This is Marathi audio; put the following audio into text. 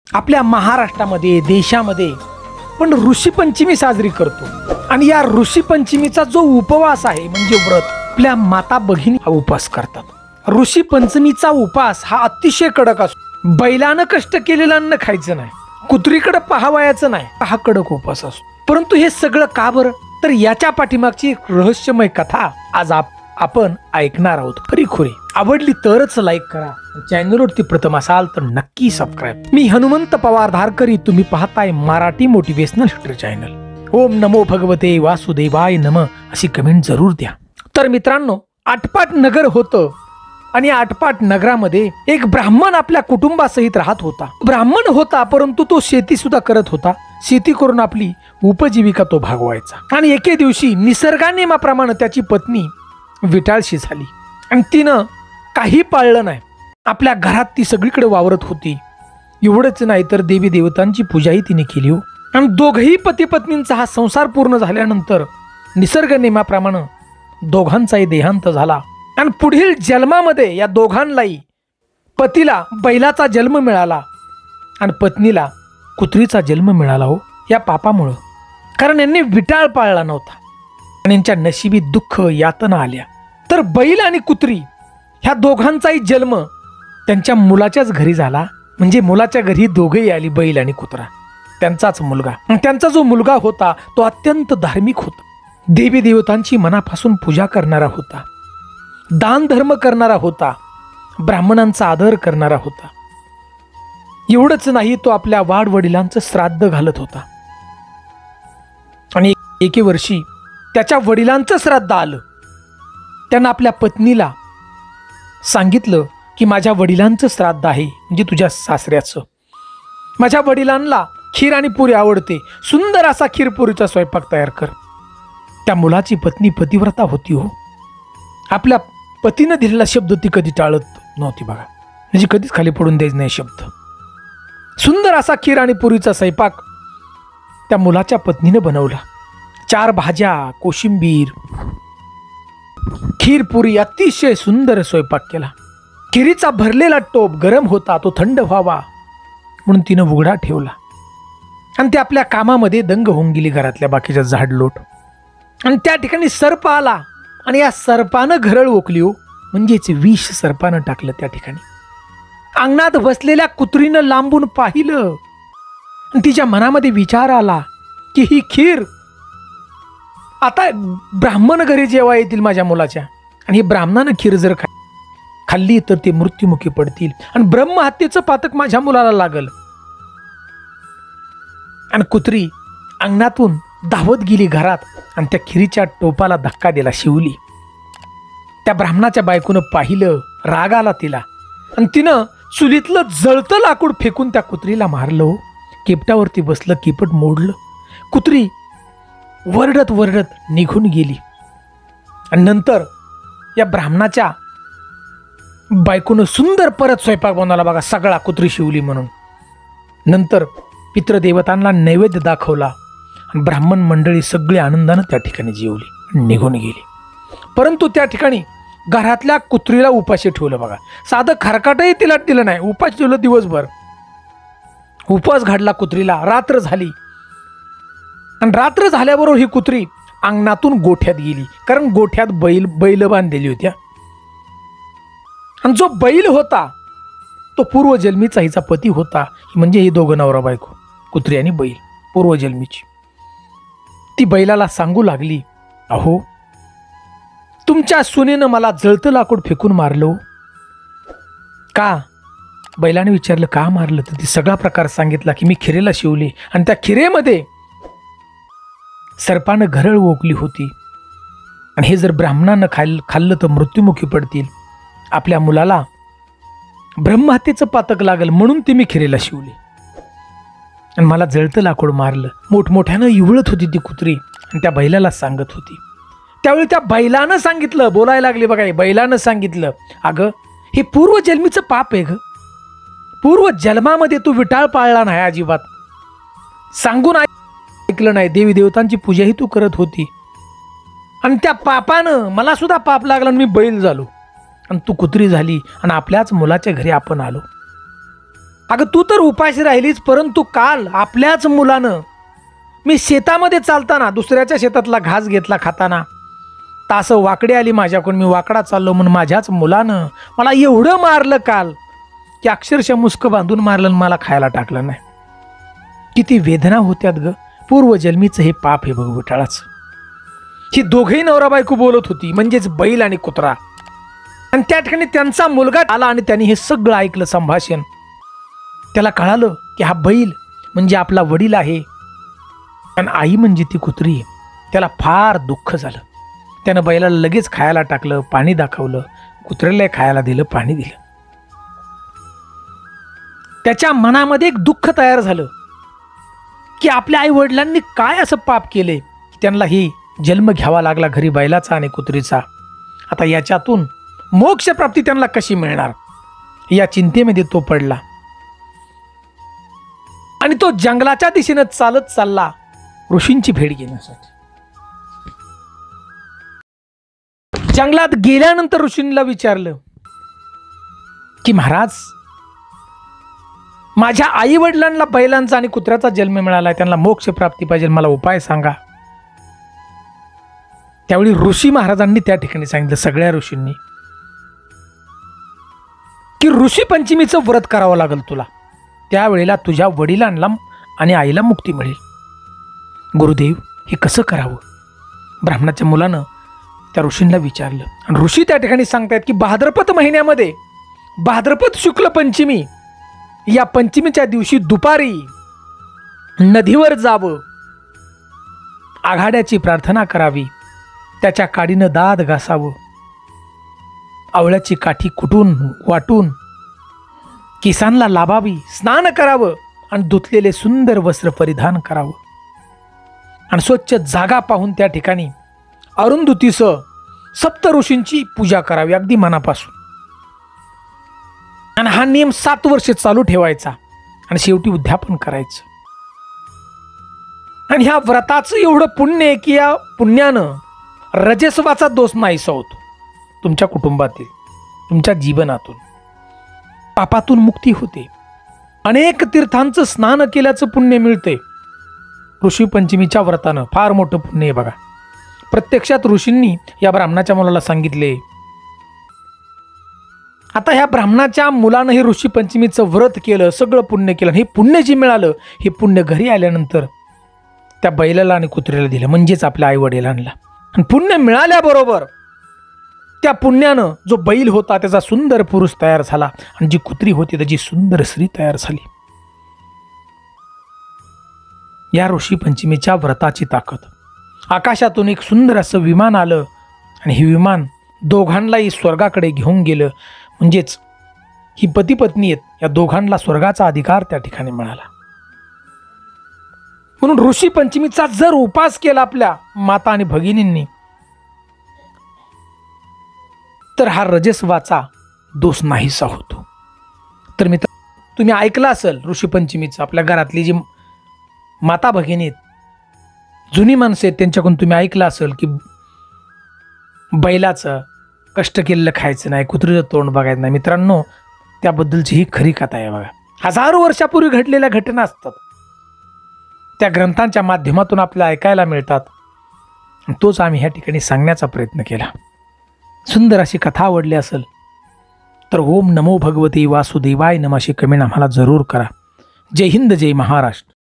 आपल्या महाराष्ट्रामध्ये देशामध्ये पण ऋषीपंचमी साजरी करतो आणि या ऋषीपंचमीचा जो उपवास आहे म्हणजे व्रत आपल्या माता भगिनी हा उपवास करतात। ऋषीपंचमीचा उपवास हा अतिशय कडक असतो। बैलानं कष्ट केलेलं अन्न खायचं नाही, कुत्रीकडे पाहावयाचं नाही, हा कडक उपवास असतो। परंतु हे सगळं का बरं, तर याच्या पाठीमागची रहस्यमय कथा आज आपण ऐकणार आहोत। खरी आवडली तरच लाईक करा, चॅनलवरती प्रथम असाल तर नक्की सबस्क्राईब। मी हनुमंत पवार धारकरी, तुम्ही पाहताय मराठी मोटिवेशनल हिस्ट्री चॅनल। ओम नमो भगवते वासुदेवाय नमः अशी कमेंट जरूर द्या। तर मित्रांनो, आटपाट नगर होतं आणि आटपाट नगरामध्ये एक ब्राह्मण आपल्या कुटुंबासहित राहत होता। ब्राह्मण होता परंतु तो शेती सुद्धा करत होता। शेती करून आपली उपजीविका तो भागवायचा। आणि एके दिवशी निसर्गानियमाप्रमाणे त्याची पत्नी विटाळशी झाली आणि तिनं काही पाळलं नाही। आपल्या घरात ती सगळीकडे वावरत होती। एवढंच नाही तर देवी देवतांची पूजाही तिने केली हो। आणि दोघही पती पत्नींचा हा संसार पूर्ण झाल्यानंतर निसर्ग नियमाप्रमाणे दोघांचाही देहांत झाला आणि पुढील जन्मामध्ये या दोघांनाही पतीला बैलाचा जन्म मिळाला आणि पत्नीला कुत्रीचा जन्म मिळाला हो, या पापामुळं। कारण यांनी विटाळ पाळला नव्हता आणि यांच्या नशिबी दुःख यातना आल्या। तर बैल आणि कुत्री ह्या दोघांचाही जन्म त्यांच्या मुलाच्याच घरी झाला। म्हणजे मुलाच्या घरी दोघेही आली, बैल आणि कुत्रा, त्यांचाच मुलगा। त्यांचा जो मुलगा होता तो अत्यंत धार्मिक होता, देवी देवतांची मनापासून पूजा करणारा होता, दान धर्म करणारा होता, ब्राह्मणांचा आदर करणारा होता। एवढंच नाही, तो आपल्या वाडवडिलांचं श्राद्ध घालत होता। आणि एके वर्षी त्याच्या वडिलांचं श्राद्ध आलं। त्यानं आपल्या पत्नीला सांगितलं की माझ्या वडिलांचं श्राद्ध आहे, म्हणजे तुझ्या सासऱ्याचं। माझ्या वडिलांना खीर आणि पुरी आवडते, सुंदर असा खीरपुरीचा स्वयंपाक तयार कर। त्या मुलाची पत्नी पतिव्रता होती हो। आपल्या पतीनं दिलेला शब्द ती कधी टाळत नव्हती बघा, म्हणजे कधीच खाली पडून द्यायचं नाही शब्द। सुंदर असा खीर आणि पुरीचा स्वयंपाक त्या मुलाच्या पत्नीने बनवला। 4 भाज्या, कोशिंबीर, खीर पुरी, अतिशय सुंदर स्वयंपाक केला। खिरीचा भरलेला टोप गरम होता, तो थंड व्हावा म्हणून तिनं उघडा ठेवला आणि ते आपल्या कामामध्ये दंग होऊन गेली घरातल्या बाकीच्या झाडलोट। आणि त्या ठिकाणी सर्प आला आणि या सर्पानं घरळ ओकली हो, म्हणजेच विष सर्पानं टाकलं त्या ठिकाणी। अंगणात बसलेल्या कुत्रीनं लांबून पाहिलं आणि तिच्या मनामध्ये विचार आला की ही खीर आता ब्राह्मण घरी जेव्हा येतील माझ्या मुलाच्या, आणि ही ब्राह्मणानं खीर जर खाल्ली तर ते मृत्युमुखी पडतील आणि ब्रह्महत्येचं पातक माझ्या मुलाला लागल। आणि कुत्री अंगणातून धावत गेली घरात आणि त्या खिरीच्या टोपाला धक्का दिला, शिवली। त्या ब्राह्मणाच्या बायकोनं पाहिलं, राग आला तिला आणि तिनं चुलीतलं जळतं लाकूड फेकून त्या कुत्रीला मारलं। केपटावरती बसलं, केपट मोडलं। कुत्री वरडत वरडत निघून गेली आणि नंतर या ब्राह्मणाच्या बायकोनं सुंदर परत स्वयंपाक बनवला बघा, सगळा कुत्री शिवली म्हणून। नंतर पितृदेवतांना नैवेद्य दाखवला आणि ब्राह्मण मंडळी सगळी आनंदानं त्या ठिकाणी जेवली, निघून गेली। परंतु त्या ठिकाणी घरातल्या कुत्रीला उपाशी ठेवलं बघा, साधं खरकाटही तिला दिलं नाही, उपास ठेवलं दिवसभर। उपवास घडला कुत्रीला, रात्र झाली आणि रात्र झाल्याबरोबर ही कुत्री अंगणातून गोठ्यात गेली, कारण गोठ्यात बैल बांधलेली होत्या। आणि जो बैल होता तो पूर्वजन्मीचा हिचा पती होता, म्हणजे ही दोघं नवरा बायको, कुत्री आणि बैल, पूर्वजन्मीची। ती बैलाला सांगू लागली, अहो तुमच्या सुनेनं मला जळतं लाकूड फेकून मारलं का? बैलाने विचारलं का मारलं, तर ती सगळा प्रकार सांगितला की मी खिरेला शिवली आणि त्या खिरेमध्ये सर्पानं घरळ ओकली होती आणि हे जर ब्राह्मणानं खाल्लं तर मृत्युमुखी पडतील, आपल्या मुलाला ब्रह्महत्येचं पातक लागल म्हणून ती मी खिरेला शिवली आणि मला जळतं लाकूड मारलं। मोठमोठ्यानं इवळत होती ती कुत्री आणि त्या बैलाला सांगत होती। त्यावेळी त्या बैलानं सांगितलं, बोलायला लागली बघा, बैलानं सांगितलं, अगं हे पूर्वजन्मीचं पाप आहे ग, पूर्वजन्मामध्ये तू विटाळ पाळला नाही, अजिबात सांगून ऐकलं नाही, देवी देवतांची पूजाही तू करत होती आणि त्या पापानं मला सुद्धा पाप लागला आणि मी बैल झालो आणि तू कुत्री झाली आणि आपल्याच मुलाच्या घरी आपण आलो। अगं तू तर उपाशी राहिलीच, परंतु काल आपल्याच मुलानं मी शेतामध्ये चालताना दुसऱ्याच्या शेतातला घास घेतला खाताना, तास वाकडे आली माझ्याकडून, मी वाकडा चाललो म्हणून माझ्याच मुलानं मला एवढं मारलं काल की अक्षरशः मुस्क बांधून मारलं आणि मला खायला टाकलं नाही. किती वेदना होत्यात ग. पूर्वजन्मीचं हे पाप हे बघ विठाळाचं. ही दोघेही नवरा बायको बोलत होती, म्हणजेच बैल आणि कुत्रा. आणि त्या ठिकाणी त्यांचा मुलगा आला आणि त्यांनी हे सगळं ऐकलं संभाषण. त्याला कळालं की हा बैल म्हणजे आपला वडील आहे आणि आई म्हणजे ती कुत्री आहे. त्याला फार दुःख झालं. त्यानं बैलाला लगेच खायला टाकलं, पाणी दाखवलं, कुत्र्याला खायला दिलं, पाणी दिलं. त्याच्या मनामध्ये एक दुःख तयार झालं की आपल्या आई वडिलांनी काय असं पाप केले की त्यांना ही जन्म घ्यावा लागला घरी बैलाचा आणि कुत्रीचा. आता याच्यातून मोक्ष प्राप्ती त्यांना कशी मिळणार, या चिंतेमध्ये तो पडला आणि तो जंगलाच्या दिशेनं चालत चालला ऋषींची भेट घेण्यासाठी. जंगलात गेल्यानंतर ऋषींना विचारलं की महाराज, माझ्या आई वडिलांना बैलांचा आणि कुत्र्याचा जन्म मिळाला, त्यांना मोक्ष प्राप्ती पाहिजे, मला उपाय सांगा. त्यावेळी ऋषी महाराजांनी त्या ठिकाणी सांगितलं, सगळ्या ऋषींनी, की ऋषी पंचमीचं व्रत करावं लागेल तुला, त्यावेळेला तुझ्या वडिलांना आणि आईला मुक्ती मिळेल. गुरुदेव, हे कसं करावं? ब्राह्मणाच्या मुलानं त्या ऋषींना विचारलं आणि ऋषी त्या ठिकाणी सांगतायत की भाद्रपद महिन्यामध्ये भाद्रपद शुक्ल पंचमी, या पंचमीच्या दिवशी दुपारी नदीवर जावं, आघाड्याची प्रार्थना करावी, त्याच्या काडीनं दाद घासावं, आवळ्याची काठी कुटून वाटून केसांना लाभावी, स्नान करावं आणि धुतलेले सुंदर वस्त्र परिधान करावं आणि स्वच्छ जागा पाहून त्या ठिकाणी अरुंधतीसह सप्त ऋषींची पूजा करावी अगदी मनापासून. आणि हा नियम 7 वर्ष चालू ठेवायचा आणि शेवटी उद्यापन करायचं. आणि ह्या व्रताचं एवढं पुण्य आहे की या पुण्यानं रजस्वाचा दोष नाहीसा होतो. तुमच्या कुटुंबातील, तुमच्या जीवनातून पापातून मुक्ती होते. अनेक तीर्थांचं स्नान केल्याचं पुण्य मिळते. ऋषी पंचमीच्या व्रतानं फार मोठं पुण्य आहे बघा. प्रत्यक्षात ऋषींनी या ब्राह्मणाच्या मुलाला सांगितले. आता ह्या ब्राह्मणाच्या मुलानं हे ऋषी पंचमीचं व्रत केलं, सगळं पुण्य केलं. हे पुण्य जे मिळालं, हे पुण्य घरी आल्यानंतर त्या बैलाला आणि कुत्र्याला दिलं, म्हणजेच आपल्या आई वडिलांना. आणि पुण्य मिळाल्याबरोबर त्या पुण्यानं जो बैल होता त्याचा सुंदर पुरुष तयार झाला आणि जी कुत्री होती त्याची सुंदर स्त्री तयार झाली. या ऋषी पंचमीच्या व्रताची ताकद. आकाशातून एक सुंदर असं विमान आलं आणि हे विमान दोघांनाही स्वर्गाकडे घेऊन गेलं. म्हणजेच ही पती पत्नी आहेत, या दोघांना स्वर्गाचा अधिकार त्या ठिकाणी मिळाला. म्हणून ऋषी पंचमीचा जर उपास केला आपल्या माता आणि भगिनींनी, तर हा रजस्वाचा दोष नाहीसा होतो. तर मित्र, तुम्ही ऐकलं असेल ऋषी पंचमीचं. आपल्या घरातली जी माता भगिनी आहेत, जुनी माणसं आहेत, त्यांच्याकडून तुम्ही ऐकलं असेल की बैलाचं कष्ट केलेलं खायचं नाही, कुत्रीचं तोंड बघायचं नाही. मित्रांनो, त्याबद्दलची ही खरी कथा आहे बघा. हजारो वर्षापूर्वी घडलेल्या घटना असतात, त्या ग्रंथांच्या माध्यमातून आपल्याला ऐकायला मिळतात. तोच आम्ही ह्या ठिकाणी सांगण्याचा प्रयत्न केला. सुंदर अशी कथा आवडली असेल तर ओम नमो भगवते वासुदेवाय नमः अशी कमेंट आम्हाला जरूर करा. जय हिंद, जय महाराष्ट्र.